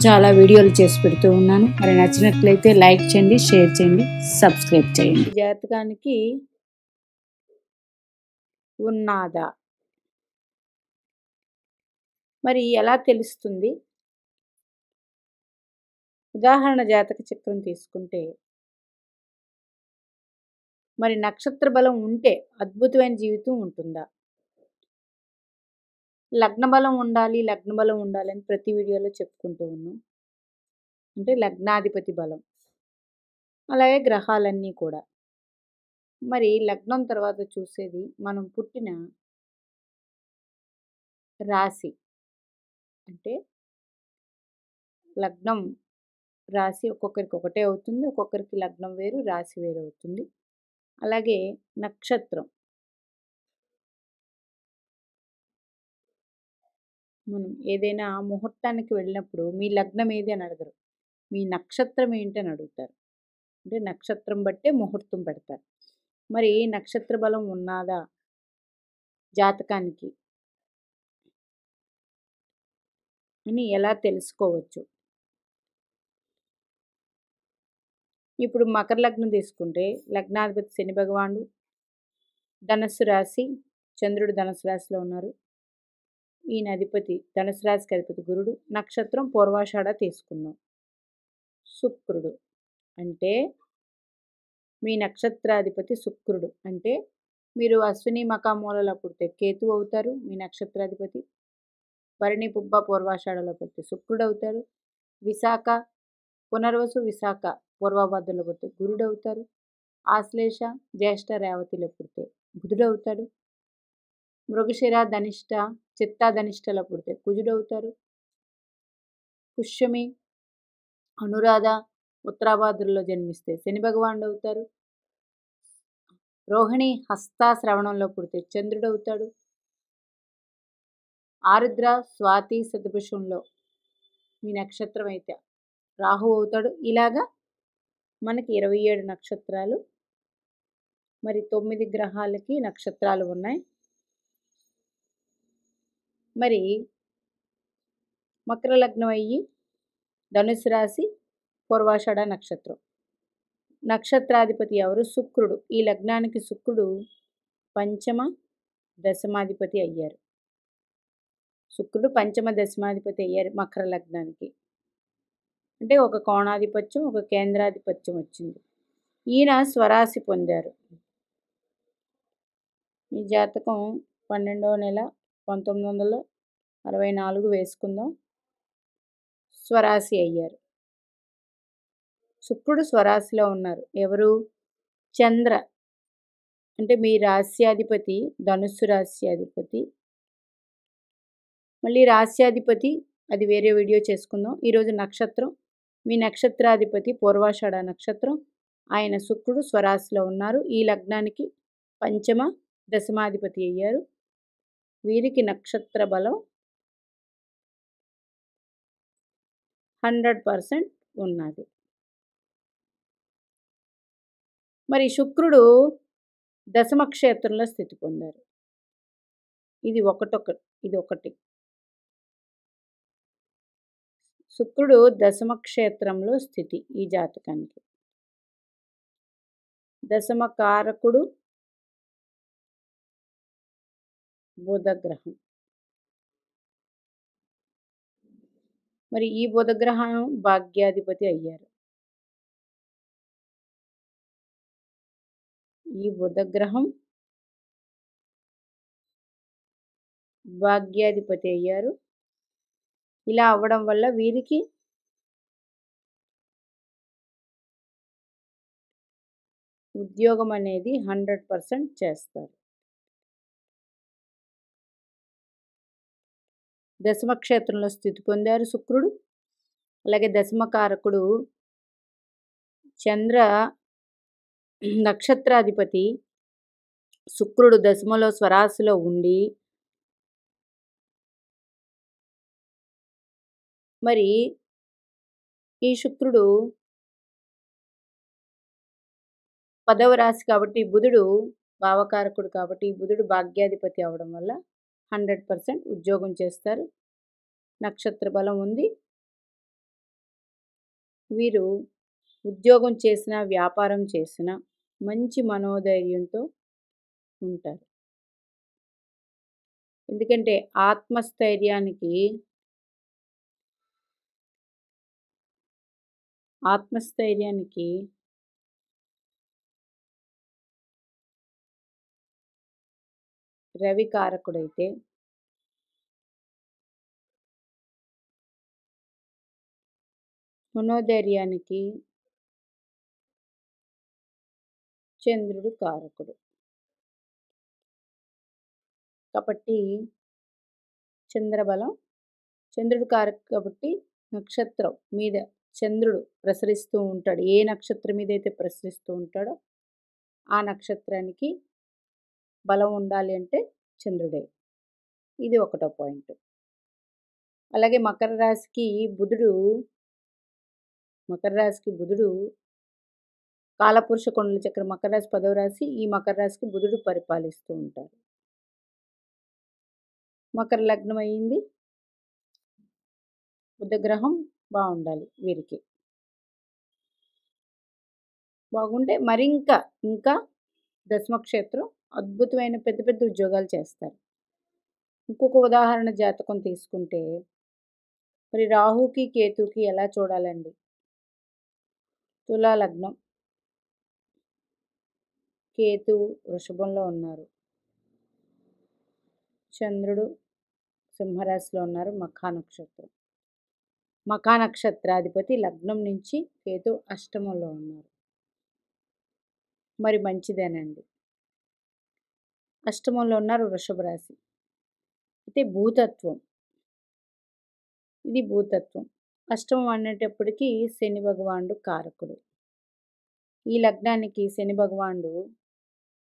చాలా వీడియోలు చేసి పెడుతూ ఉన్నాను. మరి నచ్చినట్లయితే లైక్ చేయండి, షేర్ చేయండి, సబ్స్క్రైబ్ చేయండి. జాతకానికి ఉన్నాదా మరి ఎలా తెలుస్తుంది? ఉదాహరణ జాతక చక్రం తీసుకుంటే మరి నక్షత్ర బలం ఉంటే అద్భుతమైన జీవితం ఉంటుందా? లగ్న బలం ఉండాలి అని ప్రతి వీడియోలో చెప్పుకుంటూ ఉన్నాం. అంటే లగ్నాధిపతి బలం, అలాగే గ్రహాలన్నీ కూడా. మరి లగ్నం తర్వాత చూసేది మనం పుట్టిన రాశి. అంటే లగ్నం రాశి ఒక్కొక్కరికి ఒకటే అవుతుంది, ఒక్కొక్కరికి లగ్నం వేరు, రాశి వేరు అవుతుంది. అలాగే నక్షత్రం, మనం ఏదైనా ముహూర్తానికి వెళ్ళినప్పుడు మీ లగ్నం ఏది అని అడగరు, మీ నక్షత్రం ఏంటి అని అడుగుతారు. అంటే నక్షత్రం బట్టే ముహూర్తం పెడతారు. మరి నక్షత్ర బలం ఉన్నదా జాతకానికి అని ఎలా తెలుసుకోవచ్చు? ఇప్పుడు మకర లగ్నం తీసుకుంటే లగ్నాధిపతి శని భగవానుడు, ధనస్సు రాశి, చంద్రుడు ధనస్సు రాశిలో ఉన్నారు. ఈయన అధిపతి ధనుసు రాశికి అధిపతి గురుడు. నక్షత్రం పూర్వాషాఢ తీసుకుందాం. శుక్రుడు అంటే మీ నక్షత్రాధిపతి శుక్రుడు. అంటే మీరు అశ్విని మఖామూలలో పుడితే కేతు అవుతారు మీ నక్షత్రాధిపతి. భరణి పుబ్బ పూర్వాషాఢలో పుడితే శుక్రుడు అవుతారు. విశాఖ పునర్వసు విశాఖ పూర్వభద్రలో పుడితే గురుడు అవుతారు. ఆశ్లేష జ్యేష్ఠ రేవతిలో పుడితే బుధుడు అవుతాడు. మృగశిర ధనిష్ట చిత్తా ధనిష్టలో పుడితే కుజుడు అవుతారు. పుష్యమి అనురాధ ఉత్తరాభాద్రలో జన్మిస్తే శని భగవానుడు అవుతారు. రోహిణి హస్త శ్రవణంలో పుడితే చంద్రుడు అవుతాడు. ఆరుద్ర స్వాతి శతభిషంలో మీ నక్షత్రం అయితే రాహు అవుతాడు. ఇలాగా మనకి 27 నక్షత్రాలు, మరి 9 గ్రహాలకి నక్షత్రాలు ఉన్నాయి. మరి మకర లగ్నం అయ్యి ధనుసు రాశి పూర్వాషాఢ నక్షత్రం. నక్షత్రాధిపతి ఎవరు? శుక్రుడు. ఈ లగ్నానికి శుక్రుడు పంచమ దశమాధిపతి అయ్యారు. శుక్రుడు పంచమ దశమాధిపతి అయ్యారు మకర లగ్నానికి. అంటే ఒక కోణాధిపత్యం, ఒక కేంద్రాధిపత్యం వచ్చింది. ఈయన స్వరాశి పొందారు. ఈ జాతకం 12వ నెల 1964 వేసుకుందాం. స్వరాశి అయ్యారు. శుక్రుడు స్వరాశిలో ఉన్నారు. ఎవరు? చంద్ర అంటే మీ రాశ్యాధిపతి ధనుస్సు రాశ్యాధిపతి. మళ్ళీ రాశ్యాధిపతి అది వేరే వీడియో చేసుకుందాం. ఈరోజు నక్షత్రం, మీ నక్షత్రాధిపతి పూర్వాషాఢ నక్షత్రం. ఆయన శుక్రుడు స్వరాశిలో ఉన్నారు. ఈ లగ్నానికి పంచమ దశమాధిపతి అయ్యారు. వీరికి నక్షత్ర బలం 100% ఉన్నది. మరి శుక్రుడు దశమ క్షేత్రంలో స్థితి పొందారు. ఇది ఒకటి. శుక్రుడు దశమ క్షేత్రంలో స్థితి ఈ జాతకానికి. దశమ కారకుడు బుధగ్రహం. మరి ఈ బుధగ్రహం భాగ్యాధిపతి అయ్యారు. ఈ బుధగ్రహం భాగ్యాధిపతి అయ్యారు. ఇలా అవ్వడం వల్ల వీరికి ఉద్యోగం అనేది 100% చేస్తారు. దశమ క్షేత్రంలో స్థితి పొందారు శుక్రుడు. అలాగే దశమకారకుడు చంద్ర నక్షత్రాధిపతి శుక్రుడు దశమలో స్వరాశిలో ఉండి మరి ఈ శుక్రుడు 10వ రాశి కాబట్టి బుధుడు భావకారకుడు కాబట్టి బుధుడు భాగ్యాధిపతి అవడం వల్ల 100% ఉద్యోగం చేస్తారు. నక్షత్ర బలం ఉంది. వీరు ఉద్యోగం చేసినా, వ్యాపారం చేసినా మంచి మనోధైర్యంతో ఉంటారు. ఎందుకంటే ఆత్మస్థైర్యానికి రవి కారకుడైతే మనోధైర్యానికి చంద్రుడు కారకుడు. కాబట్టి చంద్రుడు కారకుడు కాబట్టి నక్షత్రం మీద చంద్రుడు ప్రసరిస్తూ ఉంటాడు. ఏ నక్షత్రం మీద అయితే ప్రసరిస్తూ ఉంటాడో ఆ నక్షత్రానికి బలం ఉండాలి అంటే చంద్రుడే. ఇది ఒకటో పాయింట్. అలాగే మకర రాశికి బుధుడు కాలపురుష కొండల చక్రం మకర రాశి 10వ రాశి. ఈ మకర రాశికి బుధుడు పరిపాలిస్తూ ఉంటారు. మకర లగ్నం అయ్యింది. బుధగ్రహం బాగుండాలి వీరికి. బాగుంటే ఇంకా దశమక్షేత్రం అద్భుతమైన పెద్ద పెద్ద ఉద్యోగాలు చేస్తారు. ఇంకొక ఉదాహరణ జాతకం తీసుకుంటే మరి రాహుకి కేతుకి ఎలా చూడాలండి? తులా లగ్నం, కేతు వృషభంలో ఉన్నారు, చంద్రుడు సింహరాశిలో ఉన్నారు. మఖా నక్షత్రాధిపతి లగ్నం నుంచి కేతు అష్టమంలో ఉన్నారు. మరి మంచిదేనండి. అష్టమంలో ఉన్నారు వృషభ రాశి. అయితే ఇది భూతత్వం. అష్టమం అనేటప్పటికీ శని భగవానుడు కారకుడు. ఈ లగ్నానికి శని భగవానుడు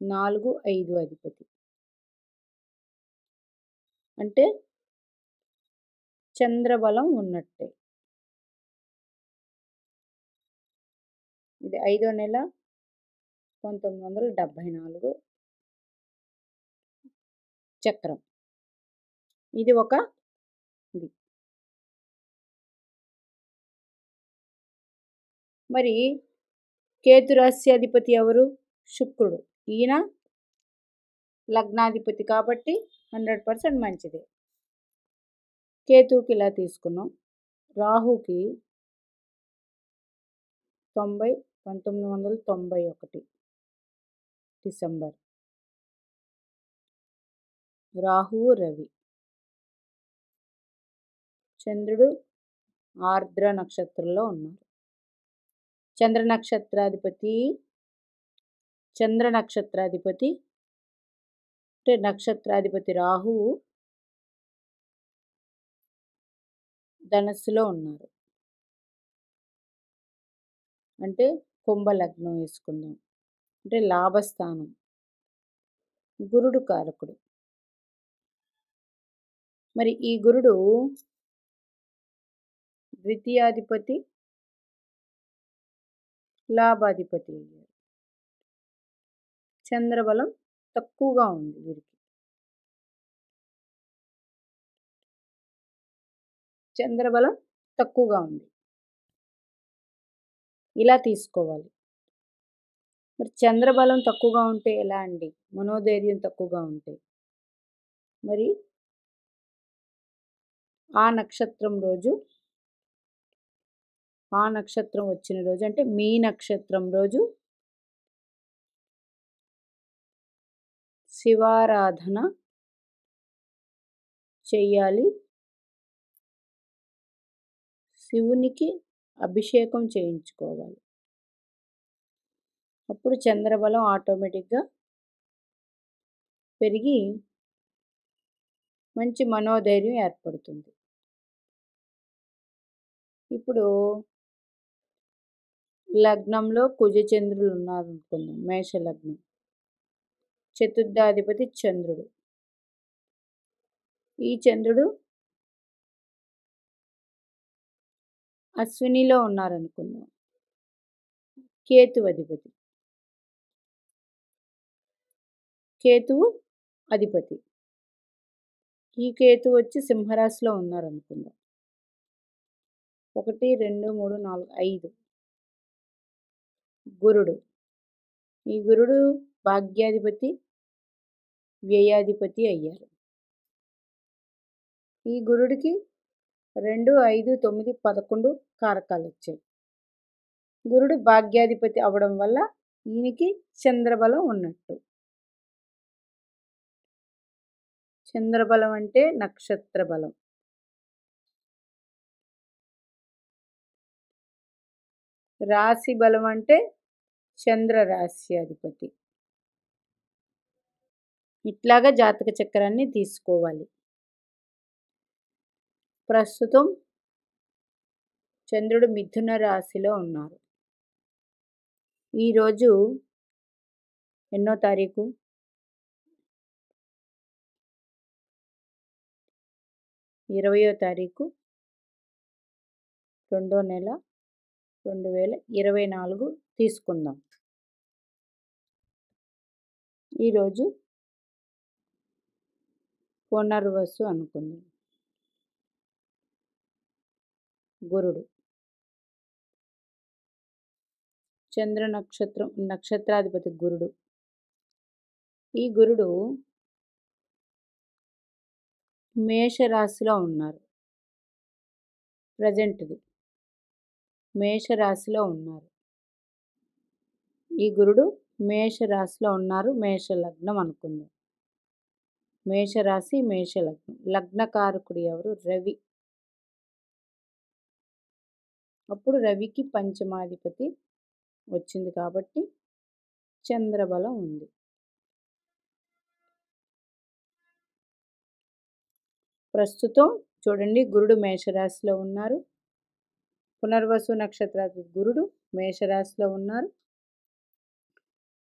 4, 5 అధిపతి. అంటే చంద్రబలం ఉన్నట్టే. ఇది 5వ నెల 1974 చక్రం. ఇది మరి కేతు రాశి అధిపతి ఎవరు? శుక్రుడు. ఈయన లగ్నాధిపతి కాబట్టి 100% మంచిదే. కేతువుకి ఇలా తీసుకున్నాం. రాహుకి 1991 డిసెంబర్. రాహువు రవి. చంద్రుడు ఆర్ద్ర నక్షత్రంలో ఉన్నారు. చంద్ర నక్షత్రాధిపతి అంటే నక్షత్రాధిపతి రాహువు ధనస్సులో ఉన్నారు. అంటే కుంభలగ్నం వేసుకుందాం. అంటే లాభస్థానం. గురుడు కారకుడు. మరి ఈ గురుడు ద్వితీయాధిపతి, లాభాధిపతి అయ్యారు. చంద్రబలం తక్కువగా ఉంది వీరికి. చంద్రబలం తక్కువగా ఉంది. ఇలా తీసుకోవాలి. మరి చంద్రబలం తక్కువగా ఉంటే ఎలా అండి? మనోధైర్యం తక్కువగా ఉంటే మరి ఆ నక్షత్రం వచ్చిన రోజు అంటే మీ నక్షత్రం రోజు శివారాధన చెయ్యాలి. శివునికి అభిషేకం చేయించుకోవాలి. అప్పుడు చంద్రబలం ఆటోమేటిక్గా పెరిగి మంచి మనోధైర్యం ఏర్పడుతుంది. ఇప్పుడు లగ్నంలో కుజచంద్రులు ఉన్నారనుకుందాం. మేష లగ్నం. చతుర్థాధిపతి చంద్రుడు. ఈ చంద్రుడు అశ్వినిలో ఉన్నారనుకుందాం. కేతువు అధిపతి. ఈ కేతు వచ్చి సింహరాశిలో ఉన్నారనుకుందాం. 1 2 3 4 5 గురుడు. ఈ గురుడు భాగ్యాధిపతి, వ్యయాధిపతి అయ్యారు. ఈ గురుడికి 2 5 9 11 కారకాలు వచ్చాయి. గురుడు భాగ్యాధిపతి అవడం వల్ల ఈయనకి చంద్రబలం ఉన్నట్టు. చంద్రబలం అంటే నక్షత్ర బలం. రాశి బలం అంటే చంద్ర రాశి అధిపతి. ఇట్లాగా జాతక చక్రాన్ని తీసుకోవాలి. ప్రస్తుతం చంద్రుడు మిథున రాశిలో ఉన్నారు. ఈరోజు ఎన్నో తారీఖు? 20వ తారీఖు 2వ నెల 2024 తీసుకుందాం. ఈరోజు పునర్వసు అనుకుందాం. గురుడు చంద్ర నక్షత్రాధిపతి గురుడు. ఈ గురుడు మేషరాశిలో ఉన్నారు. ప్రజెంట్ది మేషరాశిలో ఉన్నారు. ఈ గురుడు మేషరాశిలో ఉన్నారు. మేష లగ్నం అనుకుందాం. మేషరాశి మేష లగ్నం. లగ్నకారకుడు ఎవరు? రవి. అప్పుడు రవికి పంచమాధిపతి వచ్చింది కాబట్టి చంద్రబలం ఉంది. ప్రస్తుతం చూడండి, గురుడు మేషరాశిలో ఉన్నారు. పునర్వసు నక్షత్రాధిపతి గురుడు మేషరాశిలో ఉన్నారు.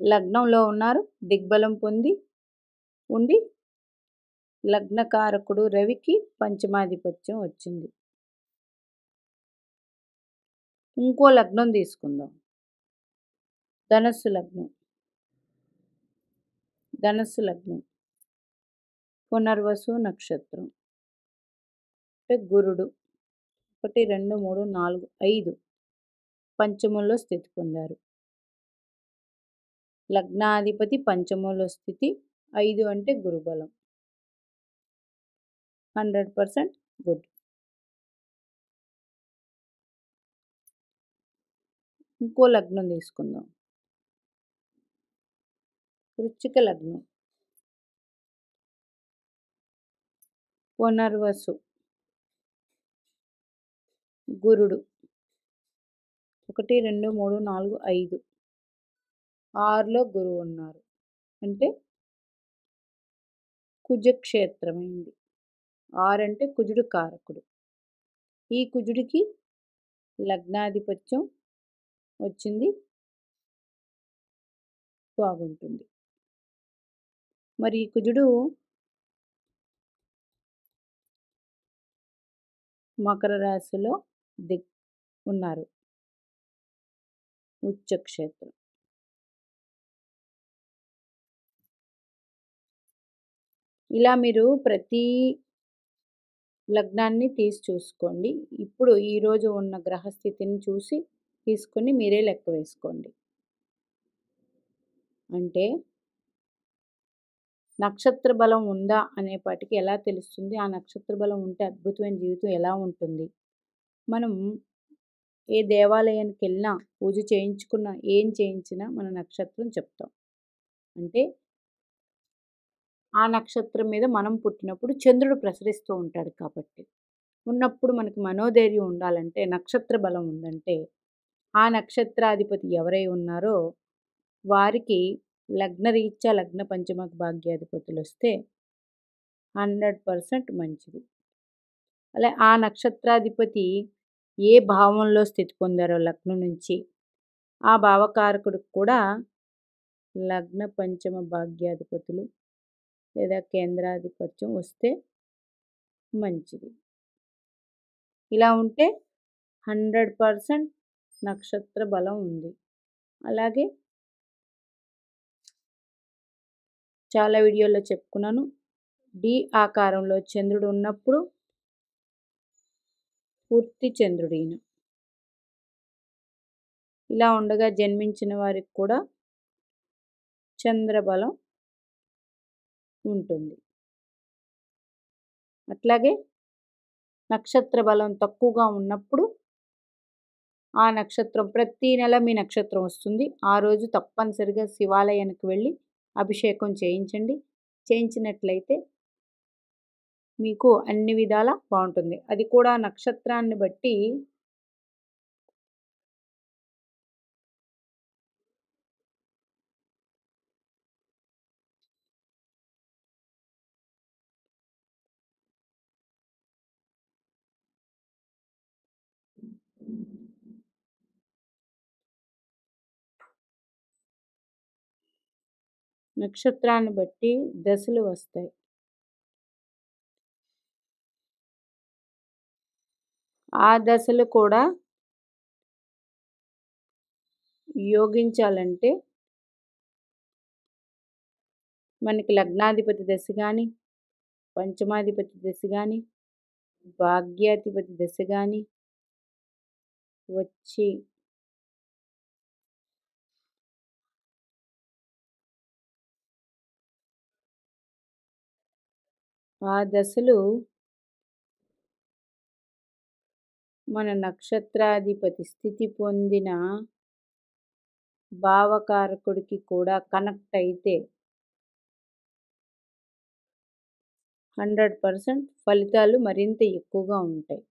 లగ్నంలో ఉన్నారు. దిగ్బలం పొంది ఉండి లగ్నకారకుడు రవికి పంచమాధిపత్యం వచ్చింది. ఇంకో లగ్నం తీసుకుందాం. ధనస్సు లగ్నం. ధనస్సు లగ్నం పునర్వసు నక్షత్రం అంటే గురుడు 1 2 3 4 5 పంచమంలో స్థితి పొందారు. లగ్నాధిపతి పంచమంలో స్థితి. 5 అంటే గురుబలం. 100% గుడ్. ఇంకో లగ్నం తీసుకుందాం. వృశ్చిక లగ్నం పునర్వసు గురుడు 1 2 3 4 5 6లో గురువు ఉన్నారు. అంటే కుజక్షేత్రమైంది. 6 అంటే కుజుడు కారకుడు. ఈ కుజుడికి లగ్నాధిపత్యం వచ్చింది. బాగుంటుంది. మరి ఈ కుజుడు మకర రాశిలో ఉన్నారు. ఉచ్చక్షేత్రం. ఇలా మీరు ప్రతి లగ్నాన్ని తీసి చూసుకోండి. ఇప్పుడు ఈరోజు ఉన్న గ్రహస్థితిని చూసి తీసుకొని మీరే లెక్క వేసుకోండి. అంటే నక్షత్ర బలం ఉందా అనేపాటికి ఎలా తెలుస్తుంది? ఆ నక్షత్ర బలం ఉంటే అద్భుతమైన జీవితం ఎలా ఉంటుంది? మనం ఏ దేవాలయానికి వెళ్ళినా, పూజ చేయించుకున్నా, ఏం చేయించినా మన నక్షత్రం చెప్తాం. అంటే ఆ నక్షత్రం మీద మనం పుట్టినప్పుడు చంద్రుడు ప్రసరిస్తూ ఉంటాడు కాబట్టి. ఉన్నప్పుడు మనకి మనోధైర్యం ఉండాలంటే, నక్షత్ర బలం ఉందంటే, ఆ నక్షత్రాధిపతి ఎవరై ఉన్నారో వారికి లగ్నరీత్యా లగ్న పంచమ భాగ్యాధిపతులు వస్తే 100% మంచిది. అలా ఆ నక్షత్రాధిపతి ఏ భావంలో స్థితి పొందారో లగ్నం నుంచి, ఆ భావకారకుడికి కూడా లగ్న పంచమ భాగ్యాధిపతులు లేదా కేంద్రాధిపత్యం వస్తే మంచిది. ఇలా ఉంటే 100% నక్షత్ర బలం ఉంది. అలాగే చాలా వీడియోల్లో చెప్పుకున్నాను. డి ఆకారంలో చంద్రుడు ఉన్నప్పుడు పూర్తి చంద్రుడు ఈయన. ఇలా ఉండగా జన్మించిన వారికి కూడా చంద్రబలం ఉంటుంది. అట్లాగే నక్షత్ర బలం తక్కువగా ఉన్నప్పుడు ఆ నక్షత్రం ప్రతి నెల మీ నక్షత్రం వస్తుంది. ఆ రోజు తప్పనిసరిగా శివాలయానికి వెళ్ళి అభిషేకం చేయించండి. చేయించినట్లయితే మీకు అన్ని విధాలా బాగుంటుంది. అది కూడా నక్షత్రాన్ని బట్టి దశలు వస్తాయి. ఆ దశలు కూడా యోగించాలంటే మనకి లగ్నాధిపతి దశ కానీ, పంచమాధిపతి దశ కానీ, భాగ్యాధిపతి దశ కానీ వచ్చి ఆ దశలు మన నక్షత్రాధిపతి స్థితి పొందిన భావకారకుడికి కూడా కనెక్ట్ అయితే 100% ఫలితాలు మరింత ఎక్కువగా ఉంటాయి.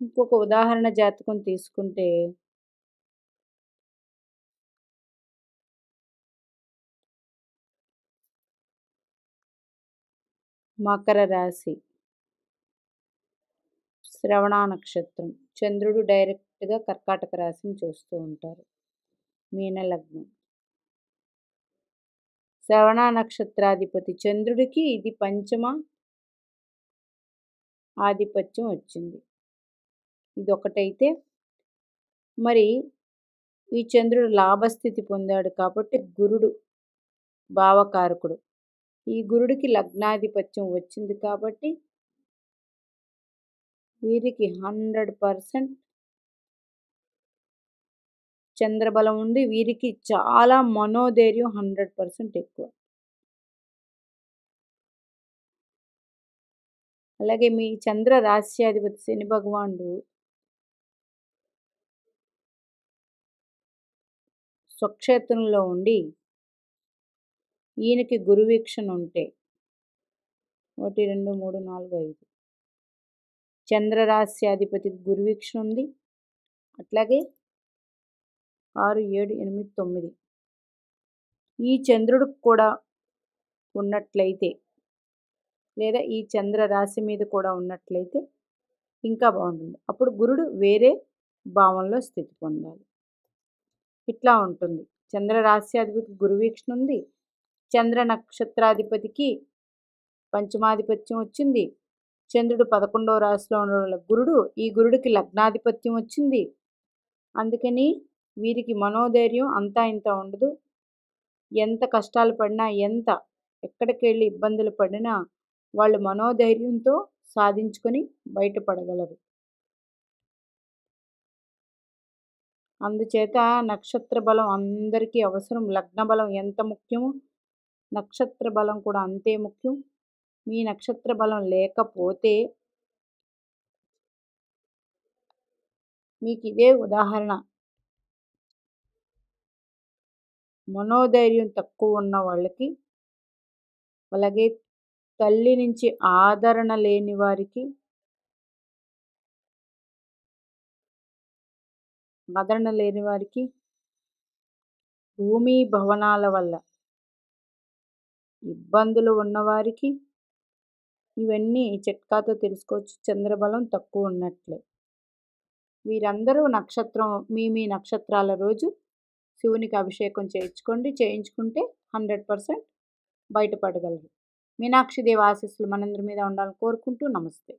ఇంకొక ఉదాహరణ జాతకం తీసుకుంటే మకర రాశి, శ్రవణ నక్షత్రం, చంద్రుడు డైరెక్ట్గా కర్కాటక రాశిని చూస్తూ ఉంటారు. మీన లగ్నం, శ్రవణ నక్షత్రాధిపతి చంద్రుడికి ఇది పంచమ ఆధిపత్యం వచ్చింది. ఇది ఒకటైతే మరి ఈ చంద్రుడు లాభస్థితి పొందాడు కాబట్టి గురుడు భావకారకుడు. ఈ గురుడికి లగ్నాధిపత్యం వచ్చింది కాబట్టి వీరికి 100% చంద్రబలం ఉండి వీరికి చాలా మనోధైర్యం 100% ఎక్కువ. అలాగే మీ చంద్ర రాశ్యాధిపతి శని భగవానుడు స్వక్షేత్రంలో ఉండి ఈయనకి గురువీక్షణ ఉంటే 1 2 3 4 5 చంద్రరాశ్యాధిపతి గురువీక్షణ ఉంది. అట్లాగే 6 7 8 9 ఈ చంద్రుడికి కూడా ఉన్నట్లయితే లేదా ఈ చంద్ర రాశి మీద కూడా ఉన్నట్లయితే ఇంకా బాగుంటుంది. అప్పుడు గురుడు వేరే భావంలో స్థితి పొందాలి. ఇట్లా ఉంటుంది. చంద్ర రాశ్యాధిపతికి గురువీక్షణ ఉంది, చంద్ర నక్షత్రాధిపతికి పంచమాధిపత్యం వచ్చింది, చంద్రుడు 11వ రాశిలో ఉండడం వల్ల గురుడు, ఈ గురుడికి లగ్నాధిపత్యం వచ్చింది. అందుకని వీరికి మనోధైర్యం అంతా ఇంత ఉండదు. ఎంత కష్టాలు పడినా, ఎక్కడికి వెళ్ళి ఇబ్బందులు పడినా వాళ్ళు మనోధైర్యంతో సాధించుకొని బయటపడగలరు. అందుచేత నక్షత్ర బలం అందరికీ అవసరం. లగ్న బలం ఎంత ముఖ్యమో నక్షత్ర బలం కూడా అంతే ముఖ్యం. మీ నక్షత్ర బలం లేకపోతే మీకు ఇదే ఉదాహరణ. మనోధైర్యం తక్కువ ఉన్న వాళ్ళకి, అలాగే తల్లి నుంచి ఆదరణ లేని వారికి, భూమి భవనాల వల్ల ఇబ్బందులు ఉన్నవారికి ఇవన్నీ చిట్కాతో తెలుసుకోవచ్చు. చంద్రబలం తక్కువ ఉన్నట్లే. వీరందరూ నక్షత్రం మీ నక్షత్రాల రోజు శివునికి అభిషేకం చేయించుకుంటే 100% బయటపడగలరు. మీనాక్షి దేవి ఆశీస్సులు మనందరి మీద ఉండాలని కోరుకుంటూ నమస్తే.